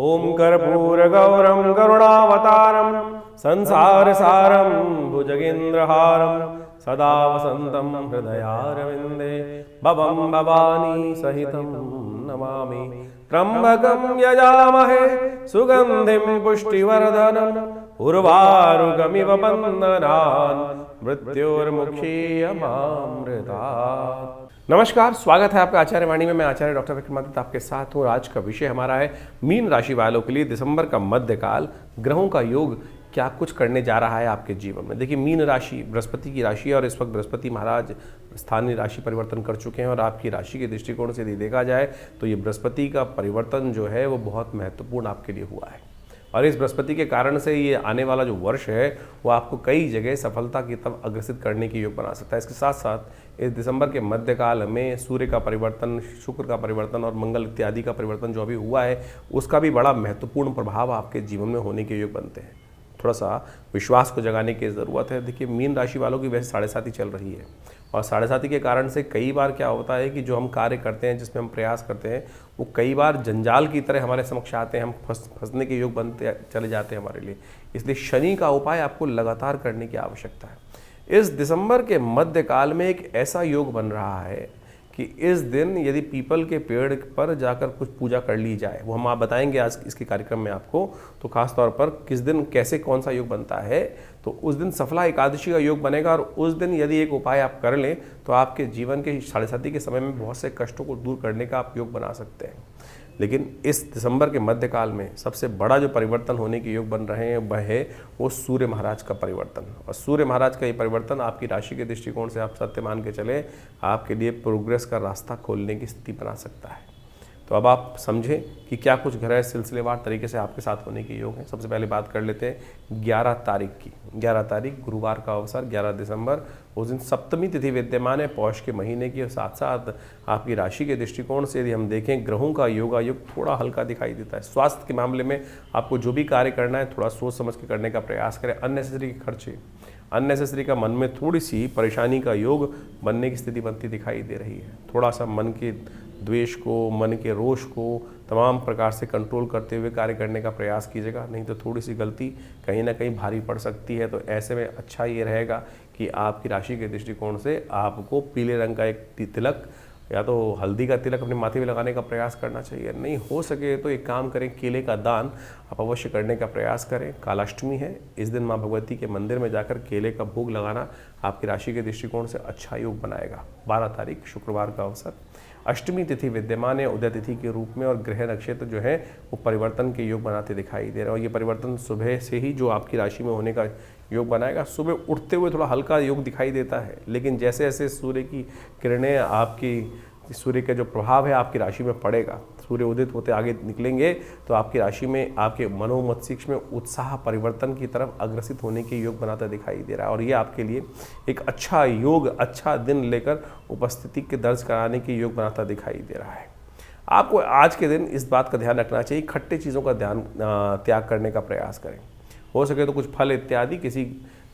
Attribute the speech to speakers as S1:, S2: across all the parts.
S1: ओम कर्पूरगौरं करुणावतारं संसारसारं भुजगेन्द्रहारं सदा वसन्तं हृदयारविन्दे भवं भवानी सहितं नमामि। त्र्यम्बकं यजामहे सुगन्धिं पुष्टिवर्धनम् उर्वारुकमिव बन्धनान् मृत्योर्मुक्षीयमामृतात्। नमस्कार, स्वागत है आपका आचार्य वाणी में। मैं आचार्य डॉक्टर विक्रमादित्य आपके साथ हूँ। आज का विषय हमारा है मीन राशि वालों के लिए दिसंबर का मध्यकाल, ग्रहों का योग क्या कुछ करने जा रहा है आपके जीवन में। देखिए, मीन राशि बृहस्पति की राशि है और इस वक्त बृहस्पति महाराज स्थानीय राशि परिवर्तन कर चुके हैं और आपकी राशि के दृष्टिकोण से यदि देखा जाए तो ये बृहस्पति का परिवर्तन जो है वो बहुत महत्वपूर्ण आपके लिए हुआ है और इस बृहस्पति के कारण से ये आने वाला जो वर्ष है वो आपको कई जगह सफलता की तरफ अग्रसित करने की योग बना सकता है। इसके साथ साथ इस दिसंबर के मध्यकाल में सूर्य का परिवर्तन, शुक्र का परिवर्तन और मंगल इत्यादि का परिवर्तन जो अभी हुआ है उसका भी बड़ा महत्वपूर्ण प्रभाव आपके जीवन में होने के योग बनते हैं। थोड़ा सा विश्वास को जगाने की ज़रूरत है। देखिए, मीन राशि वालों की वैसे 7.5 चल रही है और 7.5 के कारण से कई बार क्या होता है कि जो हम कार्य करते हैं, जिसमें हम प्रयास करते हैं, वो कई बार जंजाल की तरह हमारे समक्ष आते हैं। हम फंसने के योग बनते चले जाते हैं हमारे लिए। इसलिए शनि का उपाय आपको लगातार करने की आवश्यकता है। इस दिसंबर के मध्यकाल में एक ऐसा योग बन रहा है कि इस दिन यदि पीपल के पेड़ पर जाकर कुछ पूजा कर ली जाए, वो हम आप बताएंगे आज इसके कार्यक्रम में आपको। तो खास तौर पर किस दिन कैसे कौन सा योग बनता है, तो उस दिन सफला एकादशी का योग बनेगा और उस दिन यदि एक उपाय आप कर लें तो आपके जीवन के 7.5 के समय में बहुत से कष्टों को दूर करने का आप योग बना सकते हैं। लेकिन इस दिसंबर के मध्यकाल में सबसे बड़ा जो परिवर्तन होने के योग बन रहे हैं वह है वो सूर्य महाराज का परिवर्तन। और सूर्य महाराज का ये परिवर्तन आपकी राशि के दृष्टिकोण से आप सत्य मान के चले आपके लिए प्रोग्रेस का रास्ता खोलने की स्थिति बना सकता है। तो अब आप समझें कि क्या कुछ ग्रह सिलसिलेवार तरीके से आपके साथ होने के योग हैं। सबसे पहले बात कर लेते हैं 11 तारीख की। 11 तारीख गुरुवार का अवसर, 11 दिसंबर, उस दिन सप्तमी तिथि विद्यमान है पौष के महीने की। और साथ साथ आपकी राशि के दृष्टिकोण से यदि हम देखें ग्रहों का योगायोग थोड़ा हल्का दिखाई देता है। स्वास्थ्य के मामले में आपको जो भी कार्य करना है थोड़ा सोच समझ के करने का प्रयास करें। अननेसेसरी के खर्चे, अननेसेसरी का मन में थोड़ी सी परेशानी का योग बनने की स्थिति बनती दिखाई दे रही है। थोड़ा सा मन के द्वेष को, मन के रोष को तमाम प्रकार से कंट्रोल करते हुए कार्य करने का प्रयास कीजिएगा, नहीं तो थोड़ी सी गलती कहीं ना कहीं भारी पड़ सकती है। तो ऐसे में अच्छा ये रहेगा कि आपकी राशि के दृष्टिकोण से आपको पीले रंग का एक तिलक या तो हल्दी का तिलक अपने माथे में लगाने का प्रयास करना चाहिए। नहीं हो सके तो एक काम करें, केले का दान आप अवश्य करने का प्रयास करें। कालाष्टमी है, इस दिन माँ भगवती के मंदिर में जाकर केले का भोग लगाना आपकी राशि के दृष्टिकोण से अच्छा योग बनाएगा। 12 तारीख शुक्रवार का अवसर, अष्टमी तिथि विद्यमान है उदय तिथि के रूप में और ग्रह नक्षत्र जो है वो परिवर्तन के योग बनाते दिखाई दे रहे हैं। और ये परिवर्तन सुबह से ही जो आपकी राशि में होने का योग बनाएगा, सुबह उठते हुए थोड़ा हल्का योग दिखाई देता है, लेकिन जैसे जैसे सूर्य की किरणें, आपकी सूर्य का जो प्रभाव है आपकी राशि में पड़ेगा, सूर्य उदित होते आगे निकलेंगे तो आपकी राशि में, आपके मनोमस्तिष्क में उत्साह परिवर्तन की तरफ अग्रसित होने के योग बनाता दिखाई दे रहा है। और ये आपके लिए एक अच्छा योग, अच्छा दिन लेकर उपस्थिति के दर्ज कराने के योग बनाता दिखाई दे रहा है। आपको आज के दिन इस बात का ध्यान रखना चाहिए, खट्टे चीज़ों का त्याग करने का प्रयास करें। हो सके तो कुछ फल इत्यादि किसी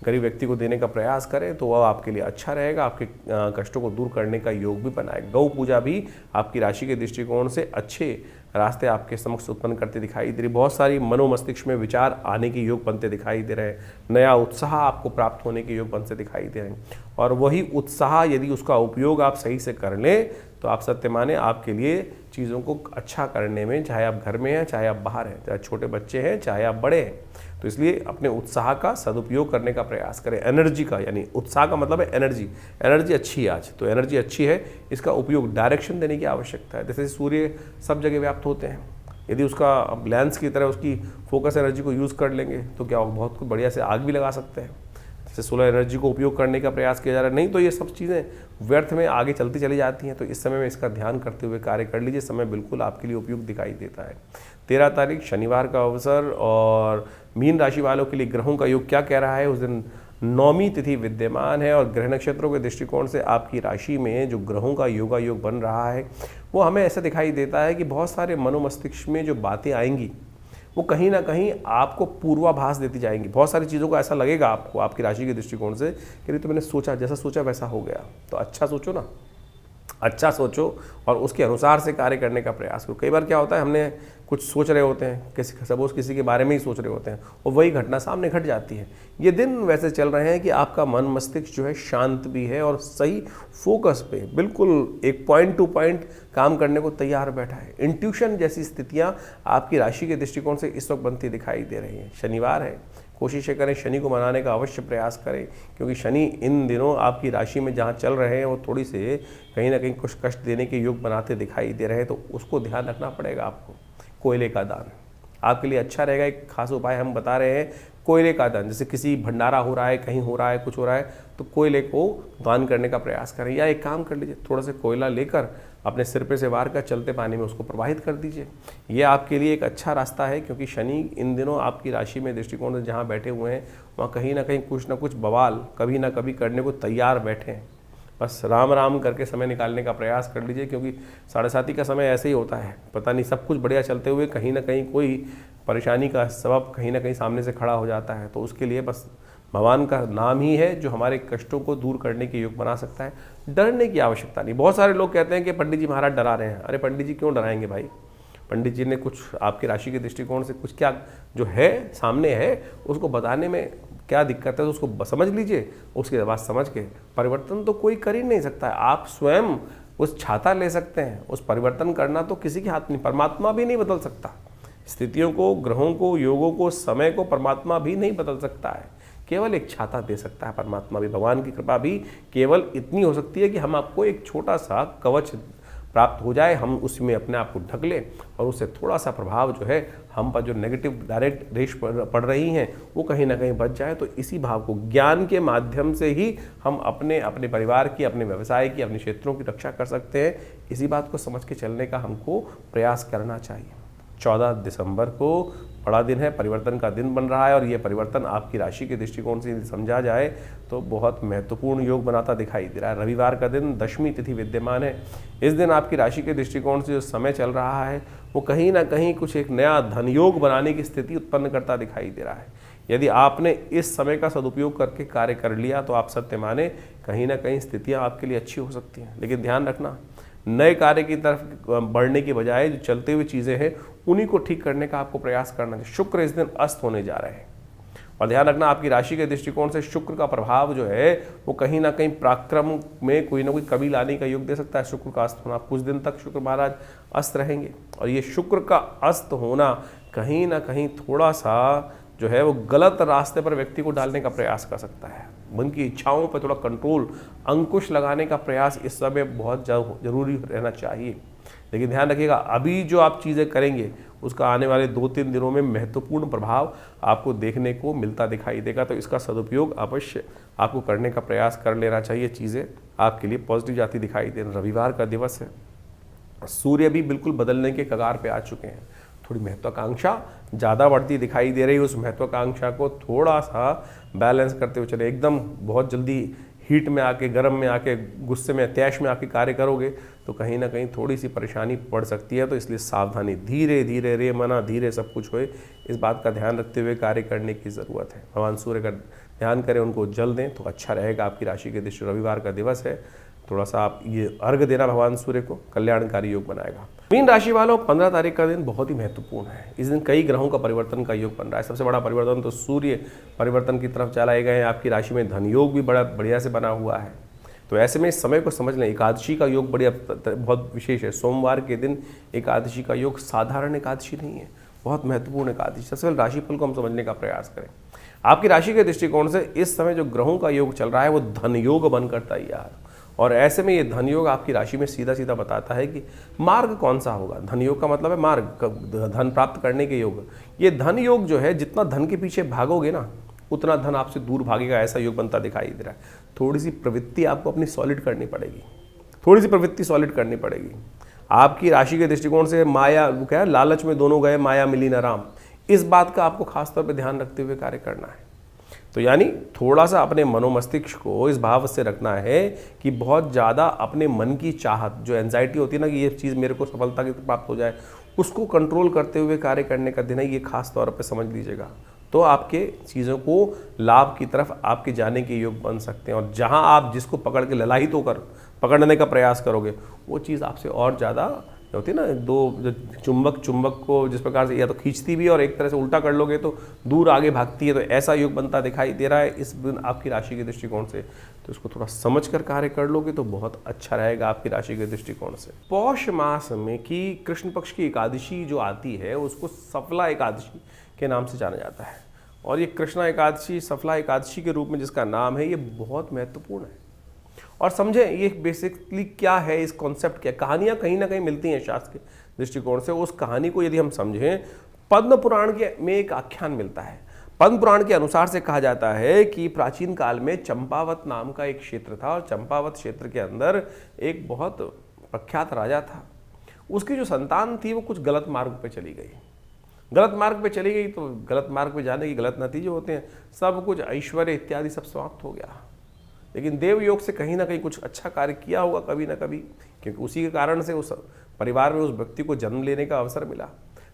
S1: गरीब व्यक्ति को देने का प्रयास करें तो वह आपके लिए अच्छा रहेगा, आपके कष्टों को दूर करने का योग भी बनाएगा। गौ पूजा भी आपकी राशि के दृष्टिकोण से अच्छे रास्ते आपके समक्ष उत्पन्न करते दिखाई दे रही। बहुत सारी मनोमस्तिष्क में विचार आने के योग बनते दिखाई दे रहे हैं। नया उत्साह आपको प्राप्त होने के योग बनते दिखाई दे रहे हैं और वही उत्साह यदि उसका उपयोग आप सही से कर लें तो आप सत्य माने आपके लिए चीज़ों को अच्छा करने में, चाहे आप घर में हैं, चाहे आप बाहर हैं, चाहे छोटे बच्चे हैं, चाहे आप बड़े हैं, तो इसलिए अपने उत्साह का सदुपयोग करने का प्रयास करें। एनर्जी का, यानी उत्साह का मतलब है एनर्जी। एनर्जी अच्छी है आज, तो एनर्जी अच्छी है, इसका उपयोग डायरेक्शन देने की आवश्यकता है। जैसे सूर्य सब जगह व्याप्त होते हैं, यदि उसका लेंस की तरह उसकी फोकस एनर्जी को यूज़ कर लेंगे तो क्या बहुत कुछ बढ़िया से आग भी लगा सकते हैं। जैसे सोलर एनर्जी को उपयोग करने का प्रयास किया जा रहा है, नहीं तो ये सब चीज़ें व्यर्थ में आगे चलती चली जाती हैं। तो इस समय में इसका ध्यान करते हुए कार्य कर लीजिए, समय बिल्कुल आपके लिए उपयुक्त दिखाई देता है। 13 तारीख शनिवार का अवसर और मीन राशि वालों के लिए ग्रहों का योग क्या कह रहा है। उस दिन नौमी तिथि विद्यमान है और ग्रह नक्षत्रों के दृष्टिकोण से आपकी राशि में जो ग्रहों का योगा योग बन रहा है वो हमें ऐसा दिखाई देता है कि बहुत सारे मनोमस्तिष्क में जो बातें आएंगी वो कहीं ना कहीं आपको पूर्वाभास देती जाएंगी। बहुत सारी चीज़ों को ऐसा लगेगा आपको आपकी राशि के दृष्टिकोण से कि तो मैंने सोचा, जैसा सोचा वैसा हो गया। तो अच्छा सोचो ना, अच्छा सोचो और उसके अनुसार से कार्य करने का प्रयास करो। कई बार क्या होता है, हमने कुछ सोच रहे होते हैं, किसी सपोज किसी के बारे में ही सोच रहे होते हैं और वही घटना सामने घट जाती है। ये दिन वैसे चल रहे हैं कि आपका मन मस्तिष्क जो है शांत भी है और सही फोकस पे बिल्कुल एक पॉइंट टू पॉइंट काम करने को तैयार बैठा है। इंट्यूशन जैसी स्थितियाँ आपकी राशि के दृष्टिकोण से इस वक्त बनती दिखाई दे रही हैं। शनिवार है, कोशिशें करें शनि को मनाने का अवश्य प्रयास करें, क्योंकि शनि इन दिनों आपकी राशि में जहाँ चल रहे हैं वो थोड़ी से कहीं ना कहीं कुछ कष्ट देने के योग बनाते दिखाई दे रहे हैं, तो उसको ध्यान रखना पड़ेगा आपको। कोयले का दान आपके लिए अच्छा रहेगा। एक खास उपाय हम बता रहे हैं, कोयले का दान। जैसे किसी भंडारा हो रहा है, कहीं हो रहा है, कुछ हो रहा है, तो कोयले को दान करने का प्रयास करें। या एक काम कर लीजिए, थोड़ा सा कोयला लेकर अपने सिर पे से वार कर चलते पानी में उसको प्रवाहित कर दीजिए। ये आपके लिए एक अच्छा रास्ता है, क्योंकि शनि इन दिनों आपकी राशि में दृष्टिकोण से जहाँ बैठे हुए हैं वहाँ कहीं ना कहीं कुछ ना कुछ बवाल कभी ना कभी करने को तैयार बैठे हैं। बस राम राम करके समय निकालने का प्रयास कर लीजिए, क्योंकि 7:30 का समय ऐसे ही होता है। पता नहीं, सब कुछ बढ़िया चलते हुए कहीं ना कहीं कोई परेशानी का सबब कहीं ना कहीं सामने से खड़ा हो जाता है। तो उसके लिए बस भगवान का नाम ही है जो हमारे कष्टों को दूर करने के योग बना सकता है। डरने की आवश्यकता नहीं। बहुत सारे लोग कहते हैं कि पंडित जी महाराज डरा रहे हैं। अरे पंडित जी क्यों डराएंगे भाई? पंडित जी ने कुछ आपकी राशि के दृष्टिकोण से कुछ क्या जो है सामने है उसको बताने में क्या दिक्कत है, तो उसको समझ लीजिए। उसके बाद समझ के परिवर्तन तो कोई कर ही नहीं सकता है। आप स्वयं उस छाता ले सकते हैं, उस परिवर्तन करना तो किसी के हाथ नहीं। परमात्मा भी नहीं बदल सकता स्थितियों को, ग्रहों को, योगों को, समय को। परमात्मा भी नहीं बदल सकता है, केवल एक छाता दे सकता है परमात्मा भी। भगवान की कृपा भी केवल इतनी हो सकती है कि हम आपको एक छोटा सा कवच प्राप्त हो जाए, हम उसमें अपने आप को ढक लें और उससे थोड़ा सा प्रभाव जो है हम पर जो नेगेटिव डायरेक्ट रेश पड़ रही हैं वो कहीं ना कहीं बच जाए। तो इसी भाव को ज्ञान के माध्यम से ही हम अपने अपने परिवार की, अपने व्यवसाय की, अपने क्षेत्रों की रक्षा कर सकते हैं। इसी बात को समझ के चलने का हमको प्रयास करना चाहिए। 14 दिसंबर को बड़ा दिन है, परिवर्तन का दिन बन रहा है और ये परिवर्तन आपकी राशि के दृष्टिकोण से समझा जाए तो बहुत महत्वपूर्ण योग बनाता दिखाई दे रहा है। रविवार का दिन, दशमी तिथि विद्यमान है। इस दिन आपकी राशि के दृष्टिकोण से जो समय चल रहा है वो कहीं ना कहीं कुछ एक नया धन योग बनाने की स्थिति उत्पन्न करता दिखाई दे रहा है। यदि आपने इस समय का सदुपयोग करके कार्य कर लिया तो आप सत्य माने कहीं ना कहीं स्थितियाँ आपके लिए अच्छी हो सकती हैं। लेकिन ध्यान रखना, नए कार्य की तरफ बढ़ने की बजाय जो चलते हुए चीज़ें हैं उन्हीं को ठीक करने का आपको प्रयास करना चाहिए। शुक्र इस दिन अस्त होने जा रहे हैं और ध्यान रखना आपकी राशि के दृष्टिकोण से शुक्र का प्रभाव जो है वो कहीं ना कहीं पराक्रम में कोई ना कोई कमी लाने का योग दे सकता है। शुक्र का अस्त होना, कुछ दिन तक शुक्र महाराज अस्त रहेंगे और ये शुक्र का अस्त होना कहीं ना कहीं थोड़ा सा जो है वो गलत रास्ते पर व्यक्ति को डालने का प्रयास कर सकता है। मन की इच्छाओं पर थोड़ा कंट्रोल, अंकुश लगाने का प्रयास इस समय बहुत जरूरी रहना चाहिए। लेकिन ध्यान रखिएगा, अभी जो आप चीज़ें करेंगे उसका आने वाले 2-3 दिनों में महत्वपूर्ण प्रभाव आपको देखने को मिलता दिखाई देगा। तो इसका सदुपयोग अवश्य आपको करने का प्रयास कर लेना चाहिए। चीज़ें आपके लिए पॉजिटिव जाती दिखाई दे। रविवार का दिवस है, सूर्य भी बिल्कुल बदलने के कगार पे आ चुके हैं। थोड़ी महत्वाकांक्षा ज़्यादा बढ़ती दिखाई दे रही है। उस महत्वाकांक्षा को थोड़ा सा बैलेंस करते हुए चले। एकदम बहुत जल्दी हीट में आके, गर्म में आके, गुस्से में, तैश में आके कार्य करोगे तो कहीं ना कहीं थोड़ी सी परेशानी पड़ सकती है। तो इसलिए सावधानी, धीरे धीरे, रे मना धीरे सब कुछ होए, इस बात का ध्यान रखते हुए कार्य करने की ज़रूरत है। भगवान सूर्य का ध्यान करें, उनको जल दें तो अच्छा रहेगा। आपकी राशि के दृष्टि रविवार का दिवस है, थोड़ा सा आप ये अर्घ देना भगवान सूर्य को, कल्याणकारी योग बनाएगा। मीन राशि वालों, 15 तारीख का दिन बहुत ही महत्वपूर्ण है। इस दिन कई ग्रहों का परिवर्तन का योग बन रहा है। सबसे बड़ा परिवर्तन तो सूर्य परिवर्तन की तरफ चलाए गए हैं। आपकी राशि में धन योग भी बड़ा बढ़िया से बना हुआ है। तो ऐसे में इस समय को समझ लें। एकादशी का योग बढ़िया बहुत विशेष है। सोमवार के दिन एकादशी का योग साधारण एकादशी नहीं है, बहुत महत्वपूर्ण एकादशी। सबसे पहले राशिफल को हम समझने का प्रयास करें। आपकी राशि के दृष्टिकोण से इस समय जो ग्रहों का योग चल रहा है वो धन योग बनकर तैयार, और ऐसे में ये धन योग आपकी राशि में सीधा सीधा बताता है कि मार्ग कौन सा होगा। धन योग का मतलब है मार्ग, धन प्राप्त करने के योग। ये धन योग जो है, जितना धन के पीछे भागोगे ना उतना धन आपसे दूर भागेगा, ऐसा योग बनता दिखाई दे रहा है। थोड़ी सी प्रवृत्ति आपको अपनी सॉलिड करनी पड़ेगी, थोड़ी सी प्रवृत्ति सॉलिड करनी पड़ेगी। आपकी राशि के दृष्टिकोण से माया, वो क्या है, लालच में दोनों गए, माया मिली न राम। इस बात का आपको खासतौर पर ध्यान रखते हुए कार्य करना है। तो यानी थोड़ा सा अपने मनोमस्तिष्क को इस भाव से रखना है कि बहुत ज़्यादा अपने मन की चाहत, जो एंजाइटी होती है ना कि ये चीज़ मेरे को सफलता की प्राप्त हो जाए, उसको कंट्रोल करते हुए कार्य करने का दिन है। ये खास तौर पे समझ लीजिएगा, तो आपके चीज़ों को लाभ की तरफ आपके जाने के योग बन सकते हैं। और जहाँ आप जिसको पकड़ के ललायित होकर पकड़ने का प्रयास करोगे वो चीज़ आपसे और ज़्यादा होती है ना, दो जो चुंबक को जिस प्रकार से या तो खींचती भी है और एक तरह से उल्टा कर लोगे तो दूर आगे भागती है, तो ऐसा योग बनता दिखाई दे रहा है इस दिन आपकी राशि के दृष्टिकोण से। तो इसको थोड़ा समझ कर कार्य कर लोगे तो बहुत अच्छा रहेगा आपकी राशि के दृष्टिकोण से। पौष मास में की कृष्ण पक्ष की एकादशी जो आती है उसको सफला एकादशी के नाम से जाना जाता है, और ये कृष्णा एकादशी सफला एकादशी के रूप में जिसका नाम है, ये बहुत महत्वपूर्ण है। और समझें ये बेसिकली क्या है, इस कॉन्सेप्ट क्या, कहानियाँ कहीं ना कहीं मिलती हैं शास्त्र के दृष्टिकोण से। उस कहानी को यदि हम समझें, पद्म पुराण के में एक आख्यान मिलता है। पद्म पुराण के अनुसार से कहा जाता है कि प्राचीन काल में चंपावत नाम का एक क्षेत्र था, और चंपावत क्षेत्र के अंदर एक बहुत प्रख्यात राजा था। उसकी जो संतान थी वो कुछ गलत मार्ग पे चली गई। गलत मार्ग पे चली गई तो गलत मार्ग पे जाने के गलत नतीजे होते हैं, सब कुछ ऐश्वर्य इत्यादि सब समाप्त हो गया। लेकिन देव योग से कहीं ना कहीं कुछ अच्छा कार्य किया होगा कभी ना कभी, क्योंकि उसी के कारण से उस परिवार में उस व्यक्ति को जन्म लेने का अवसर मिला।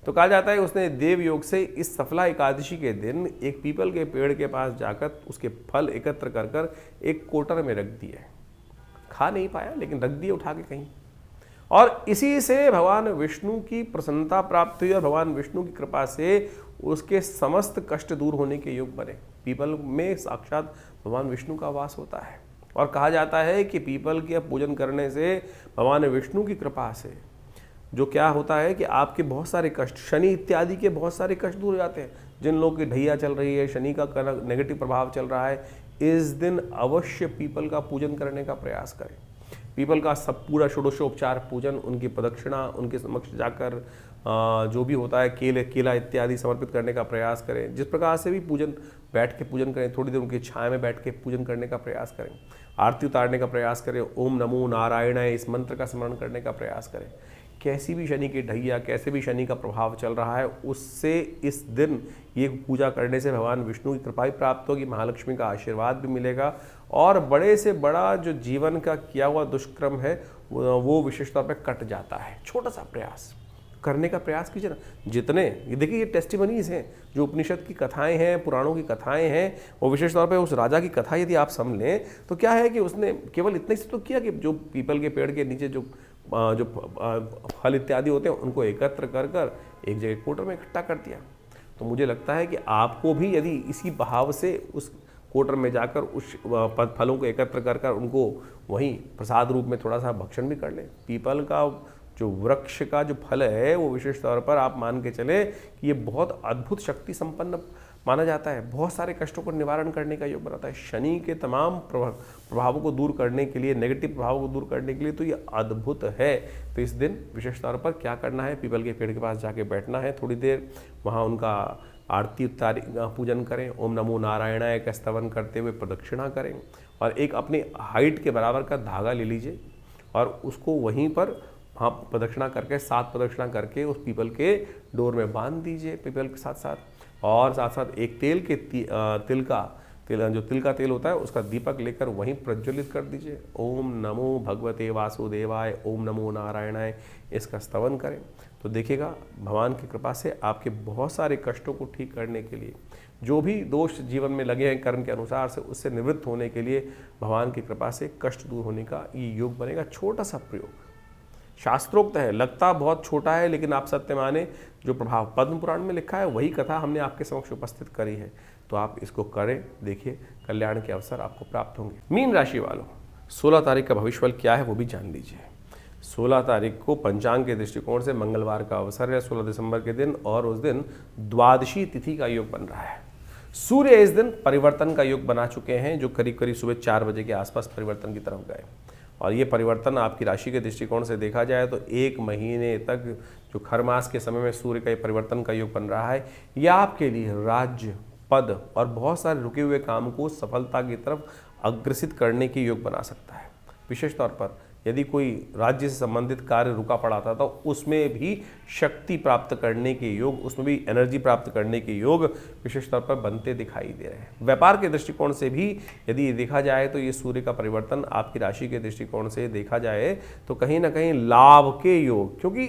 S1: तो कहा जाता है उसने देव योग से इस सफला एकादशी के दिन एक पीपल के पेड़ के पास जाकर उसके फल एकत्र कर कर एक कोटर में रख दिए। खा नहीं पाया लेकिन रख दिए उठा के कहीं, और इसी से भगवान विष्णु की प्रसन्नता प्राप्त हुई और भगवान विष्णु की कृपा से उसके समस्त कष्ट दूर होने के योग बने। पीपल में साक्षात भगवान विष्णु का वास होता है, और कहा जाता है कि पीपल के पूजन करने से भगवान विष्णु की कृपा से जो क्या होता है कि आपके बहुत सारे कष्ट, शनि इत्यादि के बहुत सारे कष्ट दूर हो जाते हैं। जिन लोगों की ढैया चल रही है, शनि का नेगेटिव प्रभाव चल रहा है, इस दिन अवश्य पीपल का पूजन करने का प्रयास करें। पीपल का सब पूरा षोडशोपचार पूजन, उनकी प्रदक्षिणा, उनके समक्ष जाकर जो भी होता है केला इत्यादि समर्पित करने का प्रयास करें। जिस प्रकार से भी पूजन, बैठ के पूजन करें, थोड़ी देर उनकी छाया में बैठ के पूजन करने का प्रयास करें, आरती उतारने का प्रयास करें, ओम नमो नारायणाय इस मंत्र का स्मरण करने का प्रयास करें। कैसी भी शनि की ढैया, कैसे भी शनि का प्रभाव चल रहा है, उससे इस दिन ये पूजा करने से भगवान विष्णु की कृपा भी प्राप्त होगी, महालक्ष्मी का आशीर्वाद भी मिलेगा, और बड़े से बड़ा जो जीवन का किया हुआ दुष्कर्म है वो विशेष तौर पर कट जाता है। छोटा सा प्रयास करने का प्रयास कीजिए ना। जितने ये देखिए, ये टेस्टिमनीज हैं, जो उपनिषद की कथाएं हैं, पुराणों की कथाएं हैं, वो विशेष तौर पे उस राजा की कथा यदि आप समझ लें तो क्या है कि उसने केवल इतना ही तो किया कि जो पीपल के पेड़ के नीचे जो फल इत्यादि होते हैं उनको एकत्र कर कर एक जगह कोटर में इकट्ठा कर दिया। तो मुझे लगता है कि आपको भी यदि इसी भाव से उस कोटर में जाकर उस फलों को एकत्र कर कर उनको वहीं प्रसाद रूप में थोड़ा सा भक्षण भी कर लें। पीपल का जो वृक्ष का जो फल है वो विशेष तौर पर आप मान के चले कि ये बहुत अद्भुत शक्ति संपन्न माना जाता है, बहुत सारे कष्टों को निवारण करने का योग बनाता है। शनि के तमाम प्रभावों को दूर करने के लिए, नेगेटिव प्रभावों को दूर करने के लिए तो ये अद्भुत है। तो इस दिन विशेष तौर पर क्या करना है, पीपल के पेड़ के पास जाके बैठना है, थोड़ी देर वहाँ उनका आरती पूजन करें, ओम नमो नारायणाय का स्तवन करते हुए प्रदक्षिणा करें, और एक अपनी हाइट के बराबर का धागा ले लीजिए और उसको वहीं पर वहाँ प्रदक्षिणा करके 7 प्रदक्षिणा करके उस पीपल के डोर में बांध दीजिए पीपल के साथ साथ। और साथ साथ एक तिल का तेल होता है उसका दीपक लेकर वहीं प्रज्वलित कर दीजिए। ओम नमो भगवते वासुदेवाय, ओम नमो नारायणाय इसका स्तवन करें। तो देखिएगा भगवान की कृपा से आपके बहुत सारे कष्टों को ठीक करने के लिए, जो भी दोष जीवन में लगे हैं कर्म के अनुसार से, उससे निवृत्त होने के लिए भगवान की कृपा से कष्ट दूर होने का ये योग बनेगा। छोटा सा प्रयोग, शास्त्रोक्त है, लगता बहुत छोटा है, लेकिन आप सत्य माने जो प्रभाव पद्म पुराण में लिखा है वही कथा हमने आपके समक्ष उपस्थित करी है। तो आप इसको करें, देखिए कल्याण के अवसर आपको प्राप्त होंगे। मीन राशि वालों, 16 तारीख का भविष्यफल क्या है वो भी जान लीजिए। 16 तारीख को पंचांग के दृष्टिकोण से मंगलवार का अवसर है, 16 दिसंबर के दिन, और उस दिन द्वादशी तिथि का योग बन रहा है। सूर्य इस दिन परिवर्तन का योग बना चुके हैं, जो करीब करीब सुबह 4 बजे के आसपास परिवर्तन की तरफ गए, और ये परिवर्तन आपकी राशि के दृष्टिकोण से देखा जाए तो 1 महीने तक जो खर मास के समय में सूर्य का परिवर्तन का योग बन रहा है, यह आपके लिए राज्य, पद और बहुत सारे रुके हुए काम को सफलता की तरफ अग्रसित करने के योग बना सकता है। विशेष तौर पर यदि कोई राज्य से संबंधित कार्य रुका पड़ा था तो उसमें भी शक्ति प्राप्त करने के योग, उसमें भी एनर्जी प्राप्त करने के योग विशेष तौर पर बनते दिखाई दे रहे हैं। व्यापार के दृष्टिकोण से भी यदि देखा जाए तो ये सूर्य का परिवर्तन आपकी राशि के दृष्टिकोण से देखा जाए तो कहीं ना कहीं लाभ के योग, क्योंकि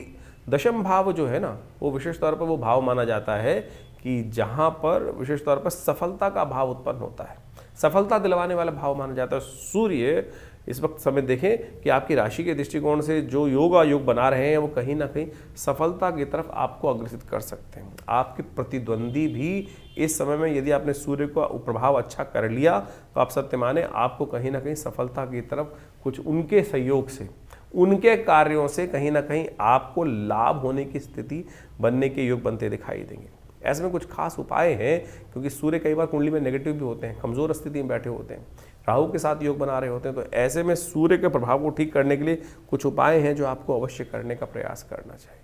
S1: दशम भाव जो है ना वो विशेष तौर पर वो भाव माना जाता है कि जहाँ पर विशेष तौर पर सफलता का भाव उत्पन्न होता है, सफलता दिलवाने वाला भाव माना जाता है। सूर्य इस वक्त समय देखें कि आपकी राशि के दृष्टिकोण से जो योग बना रहे हैं वो कहीं ना कहीं सफलता की तरफ आपको अग्रसित कर सकते हैं। आपके प्रतिद्वंदी भी इस समय में यदि आपने सूर्य का प्रभाव अच्छा कर लिया तो आप सत्य माने आपको कहीं ना कहीं सफलता की तरफ कुछ उनके सहयोग से, उनके कार्यों से कहीं ना कहीं आपको लाभ होने की स्थिति बनने के योग बनते दिखाई देंगे। ऐसे में कुछ खास उपाय हैं, क्योंकि सूर्य कई बार कुंडली में नेगेटिव भी होते हैं, कमजोर स्थिति में बैठे होते हैं, राहु के साथ योग बना रहे होते हैं, तो ऐसे में सूर्य के प्रभाव को ठीक करने के लिए कुछ उपाय हैं जो आपको अवश्य करने का प्रयास करना चाहिए।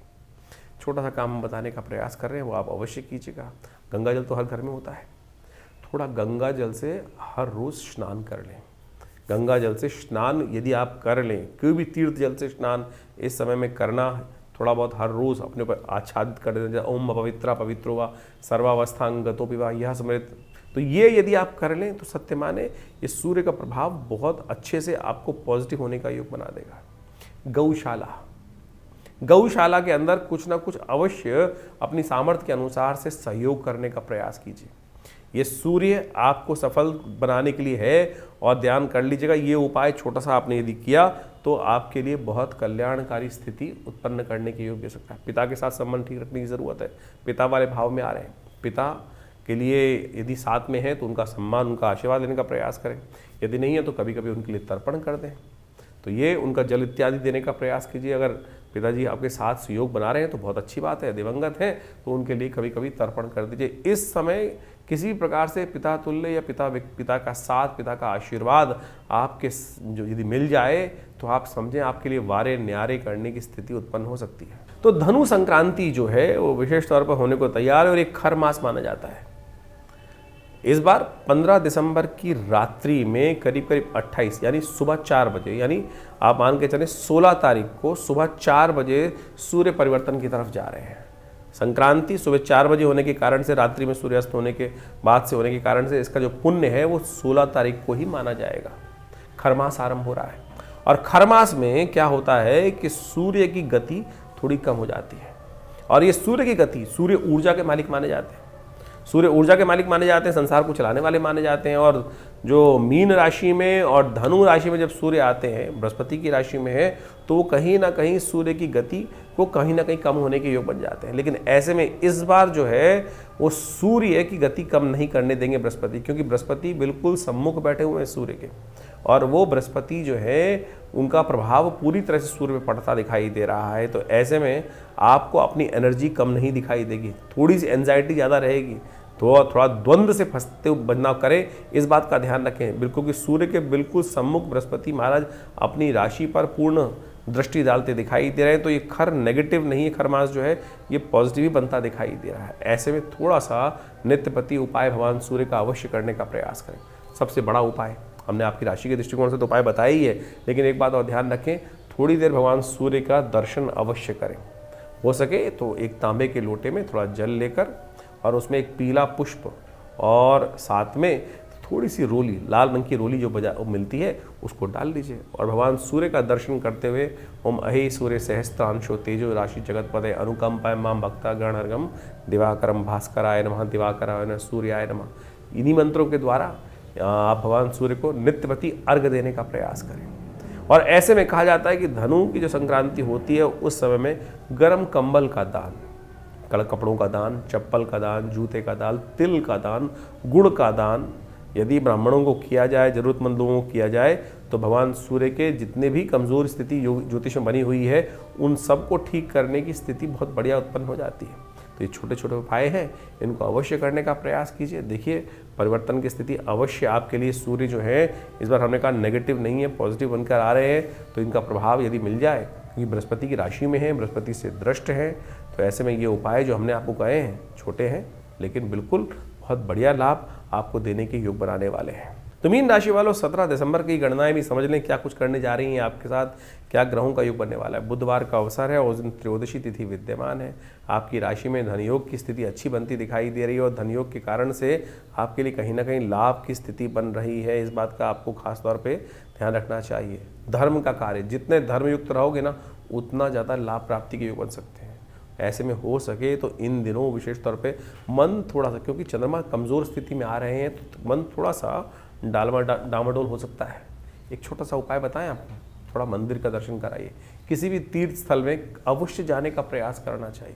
S1: छोटा सा काम हम बताने का प्रयास कर रहे हैं, वो आप अवश्य कीजिएगा। गंगा जल तो हर घर में होता है, थोड़ा गंगा जल से हर रोज स्नान कर लें। गंगा जल से स्नान यदि आप कर लें, कोई भी तीर्थ जल से स्नान इस समय में करना, थोड़ा बहुत हर रोज अपने ऊपर आच्छादित कर देना, ओम पवित्रा पवित्रो वा सर्वावस्थांगतो पिवा यह स्मृत, तो ये यदि आप कर लें तो सत्य माने ये सूर्य का प्रभाव बहुत अच्छे से आपको पॉजिटिव होने का योग बना देगा। गौशाला के अंदर कुछ ना कुछ अवश्य अपनी सामर्थ्य के अनुसार से सहयोग करने का प्रयास कीजिए। ये सूर्य आपको सफल बनाने के लिए है, और ध्यान कर लीजिएगा ये उपाय छोटा सा आपने यदि किया तो आपके लिए बहुत कल्याणकारी स्थिति उत्पन्न करने के योग दे सकता है। पिता के साथ संबंध ठीक रखने की ज़रूरत है, पिता वाले भाव में आ रहे हैं, पिता के लिए यदि साथ में है तो उनका सम्मान, उनका आशीर्वाद लेने का प्रयास करें, यदि नहीं है तो कभी कभी उनके लिए तर्पण कर दें, तो ये उनका जल इत्यादि देने का प्रयास कीजिए। अगर पिताजी आपके साथ सहयोग बना रहे हैं तो बहुत अच्छी बात है, दिवंगत हैं तो उनके लिए कभी कभी तर्पण कर दीजिए। इस समय किसी प्रकार से पिता तुल्य या पिता का साथ, पिता का आशीर्वाद आपके जो यदि मिल जाए तो आप समझें आपके लिए वारे न्यारे करने की स्थिति उत्पन्न हो सकती है। तो धनु संक्रांति जो है वो विशेष तौर पर होने को तैयार है और एक खर मास माना जाता है। इस बार 15 दिसंबर की रात्रि में करीब 28 यानी सुबह 4 बजे, यानी आप मान के चलें 16 तारीख को सुबह 4 बजे सूर्य परिवर्तन की तरफ जा रहे हैं। संक्रांति सुबह 4 बजे होने के कारण से, रात्रि में सूर्यास्त होने के बाद से होने के कारण से इसका जो पुण्य है वो 16 तारीख को ही माना जाएगा। खरमास आरंभ हो रहा है, और खरमास में क्या होता है कि सूर्य की गति थोड़ी कम हो जाती है, और ये सूर्य की गति, सूर्य ऊर्जा के मालिक माने जाते हैं, सूर्य ऊर्जा के मालिक माने जाते हैं, संसार को चलाने वाले माने जाते हैं। और जो मीन राशि में और धनु राशि में जब सूर्य आते हैं, बृहस्पति की राशि में है, तो वो कहीं ना कहीं सूर्य की गति को कहीं ना कहीं कम होने के योग बन जाते हैं। लेकिन ऐसे में इस बार जो है वो सूर्य की गति कम नहीं करने देंगे बृहस्पति, क्योंकि बृहस्पति बिल्कुल सम्मुख बैठे हुए हैं सूर्य के, और वो बृहस्पति जो है उनका प्रभाव पूरी तरह से सूर्य पे पड़ता दिखाई दे रहा है। तो ऐसे में आपको अपनी एनर्जी कम नहीं दिखाई देगी, थोड़ी सी एंजाइटी ज़्यादा रहेगी, तो थोड़ा द्वंद्व से फंसते बदलाव करें, इस बात का ध्यान रखें बिल्कुल कि सूर्य के बिल्कुल सम्मुख बृहस्पति महाराज अपनी राशि पर पूर्ण दृष्टि डालते दिखाई दे रहे हैं। तो ये खर नेगेटिव नहीं है, खर मास जो है ये पॉजिटिव ही बनता दिखाई दे रहा है। ऐसे में थोड़ा सा नित्यपति उपाय भगवान सूर्य का अवश्य करने का प्रयास करें। सबसे बड़ा उपाय हमने आपकी राशि के दृष्टिकोण से तो उपाय बताया ही है, लेकिन एक बात और ध्यान रखें, थोड़ी देर भगवान सूर्य का दर्शन अवश्य करें। हो सके तो एक तांबे के लोटे में थोड़ा जल लेकर और उसमें एक पीला पुष्प और साथ में थोड़ी सी रोली, लाल रंग की रोली जो मिलती है उसको डाल लीजिए, और भगवान सूर्य का दर्शन करते हुए ओम अहे सूर्य सहस्त्रांशो तेजो राशि जगतपदे अनुकंपाय माम भक्ता गणहर्गम दिवाकरम भास्कराय नमः दिवाकराय नमः सूर्याय नमः, इन्हीं मंत्रों के द्वारा आप भगवान सूर्य को नित्यपति अर्घ देने का प्रयास करें। और ऐसे में कहा जाता है कि धनु की जो संक्रांति होती है उस समय में गर्म कंबल का दान, कपड़ों का दान, चप्पल का दान, जूते का दान, तिल का दान, गुड़ का दान यदि ब्राह्मणों को किया जाए, जरूरतमंद लोगों को किया जाए, तो भगवान सूर्य के जितने भी कमज़ोर स्थिति ज्योतिष में बनी हुई है उन सबको ठीक करने की स्थिति बहुत बढ़िया उत्पन्न हो जाती है। तो ये छोटे छोटे उपाय हैं, इनको अवश्य करने का प्रयास कीजिए। देखिए परिवर्तन की स्थिति अवश्य आपके लिए सूर्य जो है इस बार हमने कहा नेगेटिव नहीं है, पॉजिटिव बनकर आ रहे हैं, तो इनका प्रभाव यदि मिल जाए, क्योंकि बृहस्पति की राशि में है, बृहस्पति से दृष्ट है, तो ऐसे में ये उपाय जो हमने आपको कहे हैं छोटे हैं लेकिन बिल्कुल बहुत बढ़िया लाभ आपको देने के योग बनाने वाले हैं। तो मीन राशि वालों 17 दिसंबर की गणनाएं भी समझ लें क्या कुछ करने जा रही हैं आपके साथ, क्या ग्रहों का योग बनने वाला है। बुधवार का अवसर है और उस दिन त्रयोदशी तिथि विद्यमान है। आपकी राशि में धनयोग की स्थिति अच्छी बनती दिखाई दे रही है, और धनयोग के कारण से आपके लिए कहीं ना कहीं लाभ की स्थिति बन रही है। इस बात का आपको खास तौर पर ध्यान रखना चाहिए। धर्म का कार्य, जितने धर्मयुक्त रहोगे ना उतना ज़्यादा लाभ प्राप्ति के योग बन सकते हैं। ऐसे में हो सके तो इन दिनों विशेष तौर पे मन थोड़ा सा, क्योंकि चंद्रमा कमज़ोर स्थिति में आ रहे हैं, तो मन थोड़ा सा डामाडोल हो सकता है, एक छोटा सा उपाय बताएं आपको, थोड़ा मंदिर का दर्शन कराइए, किसी भी तीर्थ स्थल में अवश्य जाने का प्रयास करना चाहिए।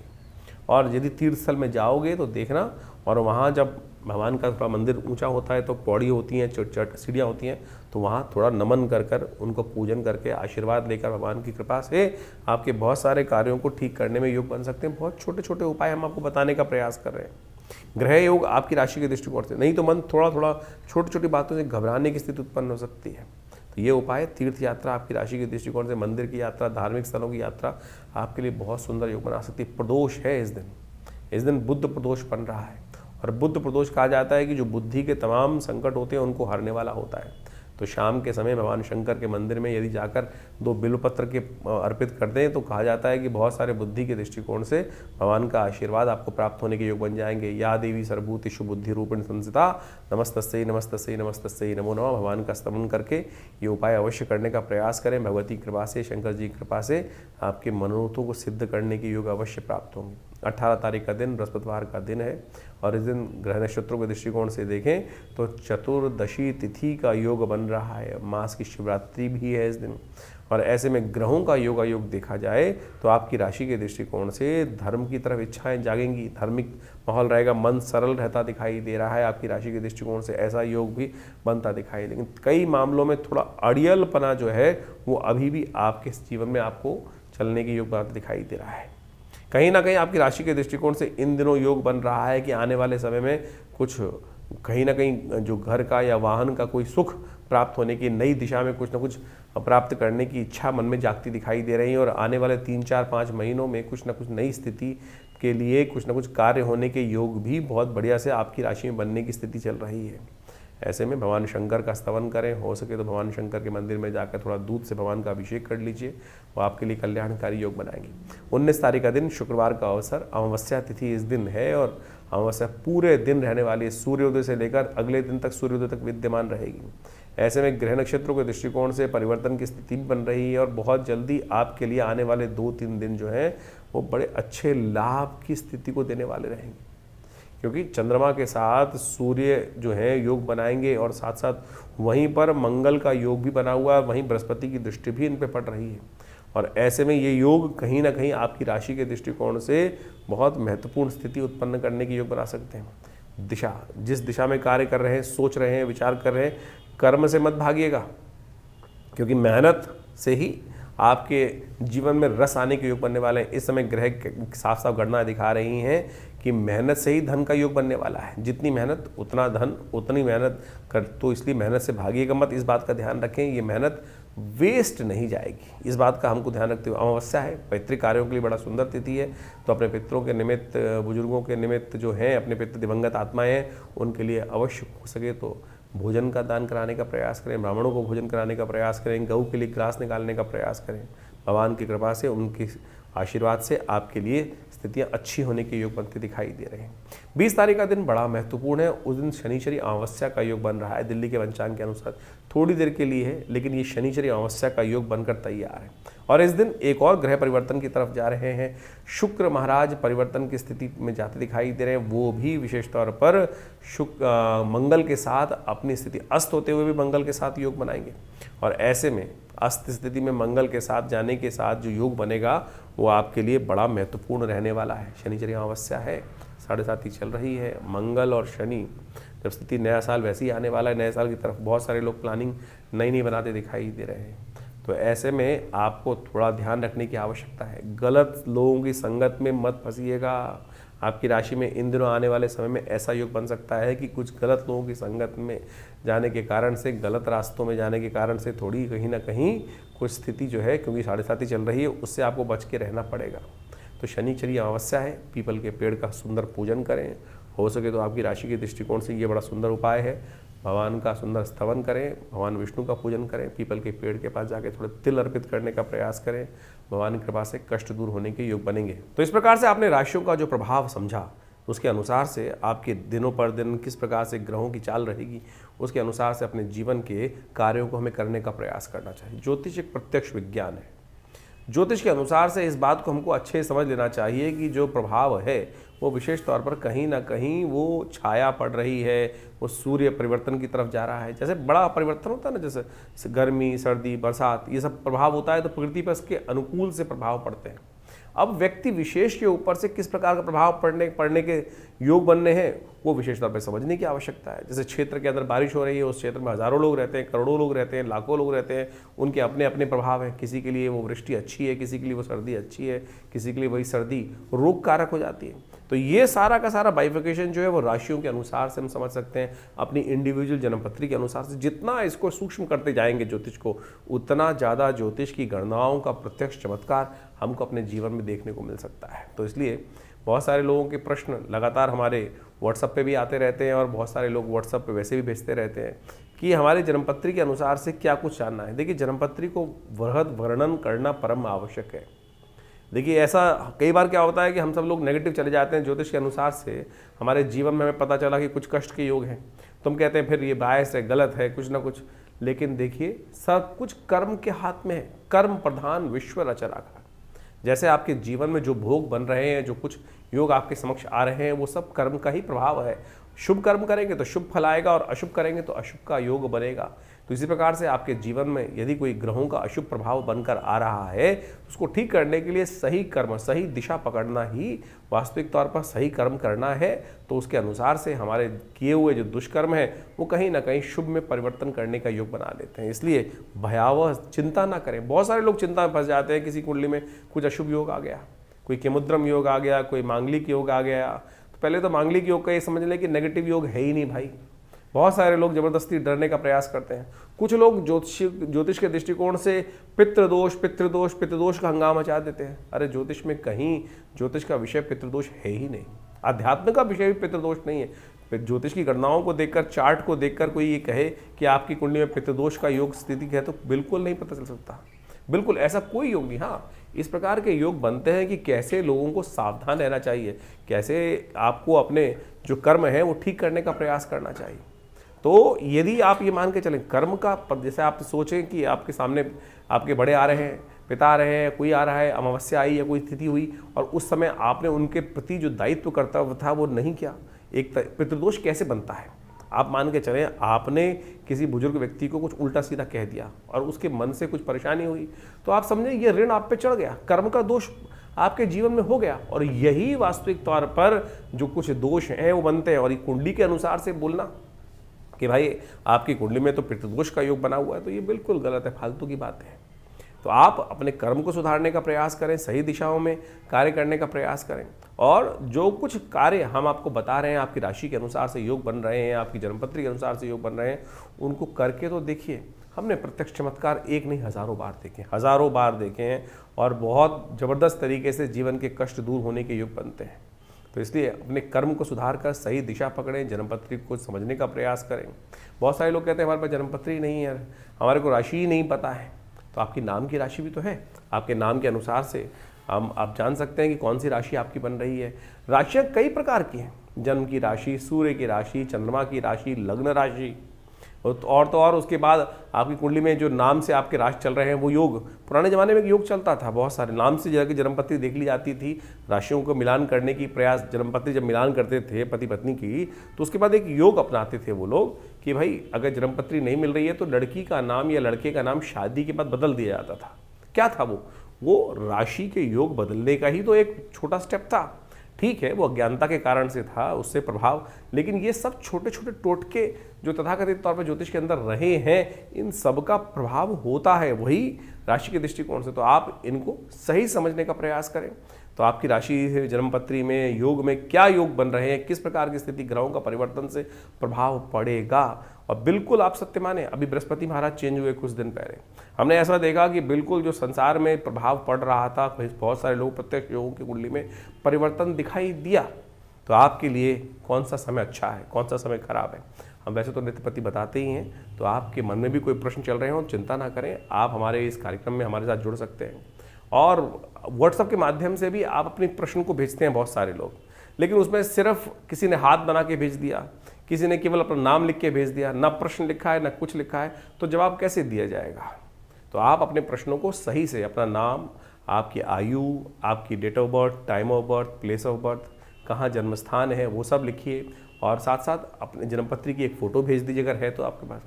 S1: और यदि तीर्थ स्थल में जाओगे तो देखना, और वहाँ जब भगवान का थोड़ा मंदिर ऊंचा होता है तो पौड़ी होती हैं, सीढ़ियाँ होती हैं, तो वहाँ थोड़ा नमन कर कर उनको पूजन करके आशीर्वाद लेकर भगवान की कृपा से आपके बहुत सारे कार्यों को ठीक करने में योग बन सकते हैं। बहुत छोटे छोटे उपाय हम आपको बताने का प्रयास कर रहे हैं। ग्रह योग आपकी राशि के दृष्टिकोण से, नहीं तो मन थोड़ा थोड़ा छोटी छोटी बातों से घबराने की स्थिति उत्पन्न हो सकती है। तो ये उपाय, तीर्थ यात्रा आपकी राशि के दृष्टिकोण से, मंदिर की यात्रा, धार्मिक स्थलों की यात्रा आपके लिए बहुत सुंदर योग बना सकती है। प्रदोष है इस दिन बुद्ध प्रदोष बन रहा है, और बुद्ध प्रदोष कहा जाता है कि जो बुद्धि के तमाम संकट होते हैं उनको हरने वाला होता है। तो शाम के समय भगवान शंकर के मंदिर में यदि जाकर 2 बिल्वपत्र के अर्पित कर दें तो कहा जाता है कि बहुत सारे बुद्धि के दृष्टिकोण से भगवान का आशीर्वाद आपको प्राप्त होने के योग बन जाएंगे। या देवी सर्वभूतेषु बुद्धि रूपिण संस्थिता नमस्तस्यै नमस्तस्यै नमस्तस्यै नमो नमः। भगवान का स्तमन करके ये उपाय अवश्य करने का प्रयास करें। भगवती कृपा से, शंकर जी की कृपा से आपके मनोरथों को सिद्ध करने के योग अवश्य प्राप्त होंगे। 18 तारीख का दिन बृहस्पतिवार का दिन है, और इस दिन ग्रह नक्षत्रों के दृष्टिकोण से देखें तो चतुर्दशी तिथि का योग बन रहा है। मास की शिवरात्रि भी है इस दिन, और ऐसे में ग्रहों का योग देखा जाए तो आपकी राशि के दृष्टिकोण से धर्म की तरफ इच्छाएं जागेंगी, धार्मिक माहौल रहेगा, मन सरल रहता दिखाई दे रहा है। आपकी राशि के दृष्टिकोण से ऐसा योग भी बनता दिखाई, लेकिन कई मामलों में थोड़ा अड़ियलपना जो है वो अभी भी आपके जीवन में आपको चलने के योग बनता दिखाई दे रहा है। कहीं ना कहीं आपकी राशि के दृष्टिकोण से इन दिनों योग बन रहा है कि आने वाले समय में कुछ कहीं ना कहीं जो घर का या वाहन का कोई सुख प्राप्त होने की, नई दिशा में कुछ ना कुछ प्राप्त करने की इच्छा मन में जागती दिखाई दे रही है। और आने वाले 3, 4, 5 महीनों में कुछ ना कुछ नई स्थिति के लिए कुछ ना कुछ कार्य होने के योग भी बहुत बढ़िया से आपकी राशि में बनने की स्थिति चल रही है। ऐसे में भगवान शंकर का स्तवन करें, हो सके तो भगवान शंकर के मंदिर में जाकर थोड़ा दूध से भगवान का अभिषेक कर लीजिए, वो आपके लिए कल्याणकारी योग बनाएंगे। 19 तारीख का दिन शुक्रवार का अवसर, अमावस्या तिथि इस दिन है, और अमावस्या पूरे दिन रहने वाली है। सूर्योदय से लेकर अगले दिन तक सूर्योदय तक विद्यमान रहेगी। ऐसे में ग्रह नक्षत्रों के दृष्टिकोण से परिवर्तन की स्थिति बन रही है, और बहुत जल्दी आपके लिए आने वाले 2-3 दिन जो हैं वो बड़े अच्छे लाभ की स्थिति को देने वाले रहेंगे, क्योंकि चंद्रमा के साथ सूर्य जो है योग बनाएंगे, और साथ साथ वहीं पर मंगल का योग भी बना हुआ है, वहीं बृहस्पति की दृष्टि भी इन पे पड़ रही है। और ऐसे में ये योग कहीं ना कहीं आपकी राशि के दृष्टिकोण से बहुत महत्वपूर्ण स्थिति उत्पन्न करने की योग बना सकते हैं। दिशा, जिस दिशा में कार्य कर रहे हैं, सोच रहे हैं, विचार कर रहे हैं, कर्म से मत भागिएगा, क्योंकि मेहनत से ही आपके जीवन में रस आने के योग बनने वाले हैं। इस समय ग्रह साफ साफ गणना दिखा रही हैं कि मेहनत से ही धन का योग बनने वाला है। जितनी मेहनत उतना धन, उतनी मेहनत कर, तो इसलिए मेहनत से भागिएगा मत। इस बात का ध्यान रखें, ये मेहनत वेस्ट नहीं जाएगी, इस बात का हमको ध्यान रखते हुए। अमावस्या है, पैतृक कार्यों के लिए बड़ा सुंदर तिथि है, तो अपने पितरों के निमित्त, बुजुर्गों के निमित्त जो हैं, अपने पितृ दिवंगत आत्माएं हैं, उनके लिए अवश्य हो सके तो भोजन का दान कराने का प्रयास करें, ब्राह्मणों को भोजन कराने का प्रयास करें, गऊ के लिए ग्रास निकालने का प्रयास करें। भगवान की कृपा से, उनके आशीर्वाद से आपके लिए स्थितियां अच्छी होने के योग बनते दिखाई दे रहे हैं। 20 तारीख का दिन बड़ा महत्वपूर्ण है। उस दिन शनिचरी अमावस्या का योग बन रहा है। दिल्ली के पंचांग के अनुसार थोड़ी देर के लिए है, लेकिन ये शनिचरी अमावस्या का योग बनकर तैयार है। और इस दिन एक और ग्रह परिवर्तन की तरफ जा रहे हैं। शुक्र महाराज परिवर्तन की स्थिति में जाते दिखाई दे रहे हैं, वो भी विशेष तौर पर मंगल के साथ अपनी स्थिति अस्त होते हुए भी मंगल के साथ योग बनाएंगे। और ऐसे में अस्त स्थिति में मंगल के साथ जाने के साथ जो योग बनेगा वो आपके लिए बड़ा महत्वपूर्ण रहने वाला है। शनिचरी अमावस्या है, 7.5 चल रही है। मंगल और शनि जब स्थिति, नया साल वैसे ही आने वाला है, नए साल की तरफ बहुत सारे लोग प्लानिंग नई बनाते दिखाई दे रहे हैं। तो ऐसे में आपको थोड़ा ध्यान रखने की आवश्यकता है। गलत लोगों की संगत में मत फंसिएगा। आपकी राशि में इन दिनों आने वाले समय में ऐसा योग बन सकता है कि कुछ गलत लोगों की संगत में जाने के कारण से, गलत रास्तों में जाने के कारण से थोड़ी कहीं ना कहीं कुछ स्थिति जो है, क्योंकि 7.5 चल रही है, उससे आपको बच के रहना पड़ेगा। तो शनिचरी अमावस्या है, पीपल के पेड़ का सुंदर पूजन करें। हो सके तो आपकी राशि के दृष्टिकोण से ये बड़ा सुंदर उपाय है। भगवान का सुंदर स्तवन करें, भगवान विष्णु का पूजन करें, पीपल के पेड़ के पास जाके थोड़े तिल अर्पित करने का प्रयास करें। भगवान की कृपा से कष्ट दूर होने के योग बनेंगे। तो इस प्रकार से आपने राशियों का जो प्रभाव समझा, उसके अनुसार से आपके दिनों पर दिन किस प्रकार से ग्रहों की चाल रहेगी, उसके अनुसार से अपने जीवन के कार्यों को हमें करने का प्रयास करना चाहिए। ज्योतिष एक प्रत्यक्ष विज्ञान है। ज्योतिष के अनुसार से इस बात को हमको अच्छे से समझ लेना चाहिए कि जो प्रभाव है वो विशेष तौर पर कहीं ना कहीं वो छाया पड़ रही है, वो सूर्य परिवर्तन की तरफ जा रहा है। जैसे बड़ा परिवर्तन होता है ना, जैसे गर्मी, सर्दी, बरसात, ये सब प्रभाव होता है तो प्रकृति पर इसके अनुकूल से प्रभाव पड़ते हैं। अब व्यक्ति विशेष के ऊपर से किस प्रकार का प्रभाव पड़ने के योग बनने हैं वो विशेष तौर पर समझने की आवश्यकता है। जैसे क्षेत्र के अंदर बारिश हो रही है, उस क्षेत्र में हजारों लोग रहते हैं, करोड़ों लोग रहते हैं, लाखों लोग रहते हैं, उनके अपने अपने प्रभाव हैं। किसी के लिए वो वृष्टि अच्छी है, किसी के लिए वो सर्दी अच्छी है, किसी के लिए वही सर्दी रोग कारक हो जाती है। तो ये सारा का सारा बाइफिकेशन जो है वो राशियों के अनुसार से हम समझ सकते हैं, अपनी इंडिविजुअल जन्मपत्री के अनुसार से। जितना इसको सूक्ष्म करते जाएंगे ज्योतिष को, उतना ज़्यादा ज्योतिष की गणनाओं का प्रत्यक्ष चमत्कार हमको अपने जीवन में देखने को मिल सकता है। तो इसलिए बहुत सारे लोगों के प्रश्न लगातार हमारे व्हाट्सएप पे भी आते रहते हैं और बहुत सारे लोग व्हाट्सएप पे वैसे भी भेजते रहते हैं कि हमारे जन्मपत्री के अनुसार से क्या कुछ जानना है। देखिए, जन्मपत्री को वृहद वर्णन करना परम आवश्यक है। देखिए, ऐसा कई बार क्या होता है कि हम सब लोग नेगेटिव चले जाते हैं ज्योतिष के अनुसार से। हमारे जीवन में हमें पता चला कि कुछ कष्ट के योग हैं, तो हम कहते हैं फिर ये बायस है, गलत है, कुछ ना कुछ। लेकिन देखिए, सब कुछ कर्म के हाथ में है। कर्म प्रधान विश्व रचा राखा। जैसे आपके जीवन में जो भोग बन रहे हैं, जो कुछ योग आपके समक्ष आ रहे हैं, वो सब कर्म का ही प्रभाव है। शुभ कर्म करेंगे तो शुभ फल आएगा और अशुभ करेंगे तो अशुभ का योग बनेगा। तो इसी प्रकार से आपके जीवन में यदि कोई ग्रहों का अशुभ प्रभाव बनकर आ रहा है, उसको ठीक करने के लिए सही कर्म, सही दिशा पकड़ना ही वास्तविक तौर पर सही कर्म करना है। तो उसके अनुसार से हमारे किए हुए जो दुष्कर्म है वो कहीं ना कहीं शुभ में परिवर्तन करने का योग बना लेते हैं। इसलिए भयावह चिंता ना करें। बहुत सारे लोग चिंता में फंस जाते हैं, किसी कुंडली में कुछ अशुभ योग आ गया, कोई केमुद्रम योग आ गया, कोई मांगलिक योग आ गया। तो पहले तो मांगलिक योग का ये समझ लें कि नेगेटिव योग है ही नहीं भाई। बहुत सारे लोग जबरदस्ती डरने का प्रयास करते हैं। कुछ लोग ज्योतिष के दृष्टिकोण से पितृदोष का हंगामा मचा देते हैं। अरे ज्योतिष में कहीं ज्योतिष का विषय पितृदोष है ही नहीं। अध्यात्म का विषय भी पितृदोष नहीं है। ज्योतिष की गणनाओं को देखकर, चार्ट को देखकर कोई ये कहे कि आपकी कुंडली में पितृदोष का योग स्थिति है तो बिल्कुल नहीं पता चल सकता। बिल्कुल ऐसा कोई योग नहीं। हाँ, इस प्रकार के योग बनते हैं कि कैसे लोगों को सावधान रहना चाहिए, कैसे आपको अपने जो कर्म है वो ठीक करने का प्रयास करना चाहिए। तो यदि आप ये मान के चलें कर्म का, जैसे आप सोचें कि आपके सामने आपके बड़े आ रहे हैं, पिता आ रहे हैं, कोई आ रहा है, अमावस्या आई या कोई स्थिति हुई और उस समय आपने उनके प्रति जो दायित्व कर्तव्य था वो नहीं किया, एक पितृदोष कैसे बनता है। आप मान के चलें आपने किसी बुजुर्ग व्यक्ति को कुछ उल्टा सीधा कह दिया और उसके मन से कुछ परेशानी हुई, तो आप समझें ये ऋण आप पे चढ़ गया, कर्म का दोष आपके जीवन में हो गया। और यही वास्तविक तौर पर जो कुछ दोष हैं वो बनते हैं। और ये कुंडली के अनुसार से बोलना कि भाई आपकी कुंडली में तो पितृदोष का योग बना हुआ है, तो ये बिल्कुल गलत है, फालतू की बात है। तो आप अपने कर्म को सुधारने का प्रयास करें, सही दिशाओं में कार्य करने का प्रयास करें। और जो कुछ कार्य हम आपको बता रहे हैं, आपकी राशि के अनुसार से योग बन रहे हैं, आपकी जन्मपत्री के अनुसार से योग बन रहे हैं, उनको करके तो देखिए। हमने प्रत्यक्ष चमत्कार एक नहीं हज़ारों बार देखे, हज़ारों बार देखे हैं और बहुत ज़बरदस्त तरीके से जीवन के कष्ट दूर होने के योग बनते हैं। तो इसलिए अपने कर्म को सुधार कर सही दिशा पकड़ें, जन्मपत्री को समझने का प्रयास करें। बहुत सारे लोग कहते हैं हमारे पास जन्मपत्री नहीं है, हमारे को राशि ही नहीं पता है। तो आपकी नाम की राशि भी तो है, आपके नाम के अनुसार से आप जान सकते हैं कि कौन सी राशि आपकी बन रही है। राशियाँ कई प्रकार की हैं, जन्म की राशि, सूर्य की राशि, चंद्रमा की राशि, लग्न राशि, और तो और उसके बाद आपकी कुंडली में जो नाम से आपके राशि चल रहे हैं वो योग। पुराने ज़माने में योग चलता था, बहुत सारे नाम से जाकर जन्मपत्री देख ली जाती थी। राशियों को मिलान करने की प्रयास, जन्मपत्री जब मिलान करते थे पति पत्नी की, तो उसके बाद एक योग अपनाते थे वो लोग कि भाई अगर जन्मपत्री नहीं मिल रही है तो लड़की का नाम या लड़के का नाम शादी के बाद बदल दिया जाता था। क्या था वो राशि के योग बदलने का ही तो एक छोटा स्टेप था। ठीक है, वो अज्ञानता के कारण से था, उससे प्रभाव, लेकिन ये सब छोटे छोटे टोटके जो तथाकथित तौर पर ज्योतिष के अंदर रहे हैं, इन सब का प्रभाव होता है वही राशि के दृष्टिकोण से। तो आप इनको सही समझने का प्रयास करें। तो आपकी राशि जन्मपत्री में योग में क्या योग बन रहे हैं, किस प्रकार की स्थिति ग्रहों का परिवर्तन से प्रभाव पड़ेगा। और बिल्कुल आप सत्य माने, अभी बृहस्पति महाराज चेंज हुए कुछ दिन पहले, हमने ऐसा देखा कि बिल्कुल जो संसार में प्रभाव पड़ रहा था, बहुत सारे लोग प्रत्यक्ष योगों की कुंडली में परिवर्तन दिखाई दिया। तो आपके लिए कौन सा समय अच्छा है, कौन सा समय खराब है, हम वैसे तो नित्यपति बताते ही हैं। तो आपके मन में भी कोई प्रश्न चल रहे हो, चिंता ना करें, आप हमारे इस कार्यक्रम में हमारे साथ जुड़ सकते हैं। और व्हाट्सएप के माध्यम से भी आप अपने प्रश्न को भेजते हैं बहुत सारे लोग, लेकिन उसमें सिर्फ किसी ने हाथ बना के भेज दिया, किसी ने केवल अपना नाम लिख के भेज दिया, ना प्रश्न लिखा है ना कुछ लिखा है, तो जवाब कैसे दिया जाएगा। तो आप अपने प्रश्नों को सही से, अपना नाम, आपकी आयु, आपकी date of birth, time of birth, place of birth, कहाँ जन्म स्थान है, वो सब लिखिए। और साथ साथ अपने जन्मपत्री की एक फ़ोटो भेज दीजिए अगर है तो आपके पास।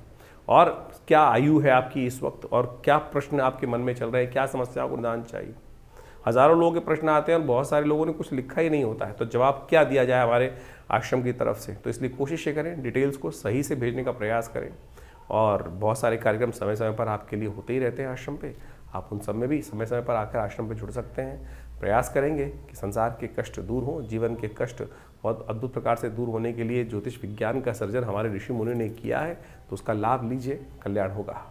S1: और क्या आयु है आपकी इस वक्त, और क्या प्रश्न आपके मन में चल रहे हैं, क्या समस्याओं को निदान चाहिए। हज़ारों लोगों के प्रश्न आते हैं और बहुत सारे लोगों ने कुछ लिखा ही नहीं होता है, तो जवाब क्या दिया जाए हमारे आश्रम की तरफ से। तो इसलिए कोशिश ये करें, डिटेल्स को सही से भेजने का प्रयास करें। और बहुत सारे कार्यक्रम समय समय पर आपके लिए होते ही रहते हैं आश्रम पे, आप उन सब में भी समय समय पर आकर आश्रम पे जुड़ सकते हैं। प्रयास करेंगे कि संसार के कष्ट दूर हों, जीवन के कष्ट बहुत अद्भुत प्रकार से दूर होने के लिए ज्योतिष विज्ञान का सर्जन हमारे ऋषि मुनि ने किया है, तो उसका लाभ लीजिए, कल्याण होगा।